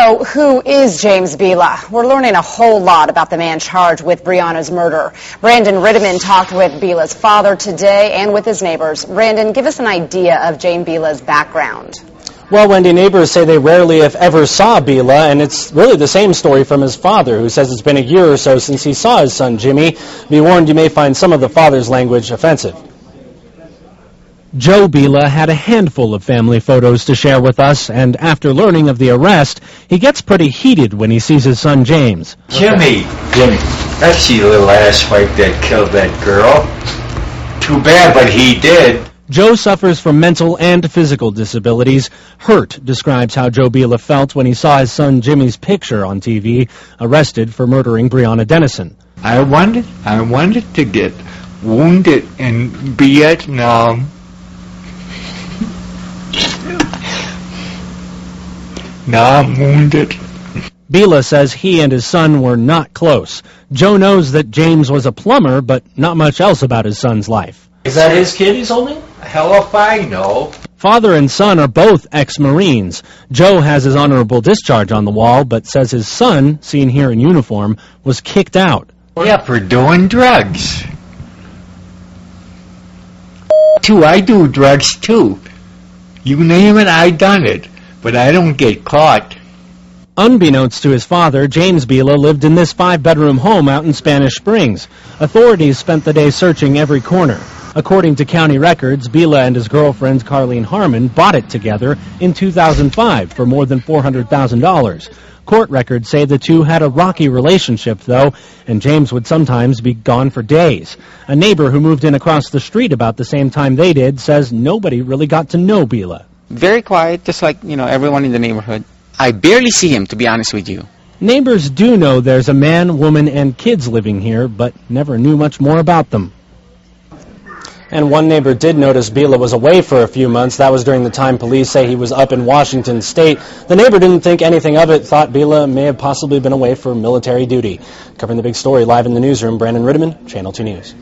So, who is James Biela? We're learning a whole lot about the man charged with Brianna's murder. Brandon Rittiman talked with Biela's father today and with his neighbors. Brandon, give us an idea of James Biela's background. Well, Wendy, neighbors say they rarely, if ever, saw Biela, and it's really the same story from his father, who says it's been a year or so since he saw his son, Jimmy. Be warned, you may find some of the father's language offensive. Joe Biela had a handful of family photos to share with us, and after learning of the arrest, he gets pretty heated when he sees his son James. Jimmy, that's the little asswipe that killed that girl. Too bad, but he did. Joe suffers from mental and physical disabilities. Hurt describes how Joe Biela felt when he saw his son Jimmy's picture on TV, arrested for murdering Brianna Denison. I wanted to get wounded in Vietnam. Now I'm wounded. Biela says he and his son were not close. Joe knows that James was a plumber, but not much else about his son's life. Is that his kid he's holding? Hell if I know. Father and son are both ex-Marines. Joe has his honorable discharge on the wall, but says his son, seen here in uniform, was kicked out. Yeah, for doing drugs. I do drugs too. You name it, I done it. But I don't get caught. Unbeknownst to his father, James Biela lived in this 5-bedroom home out in Spanish Springs. Authorities spent the day searching every corner. According to county records, Biela and his girlfriend, Carlene Harmon, bought it together in 2005 for more than $400,000. Court records say the two had a rocky relationship, though, and James would sometimes be gone for days. A neighbor who moved in across the street about the same time they did says nobody really got to know Biela. Very quiet, just like, everyone in the neighborhood. I barely see him, to be honest with you. Neighbors do know there's a man, woman, and kids living here, but never knew much more about them. And one neighbor did notice Biela was away for a few months. That was during the time police say he was up in Washington State. The neighbor didn't think anything of it, thought Biela may have possibly been away for military duty. Covering the big story live in the newsroom, Brandon Rittiman, Channel 2 News.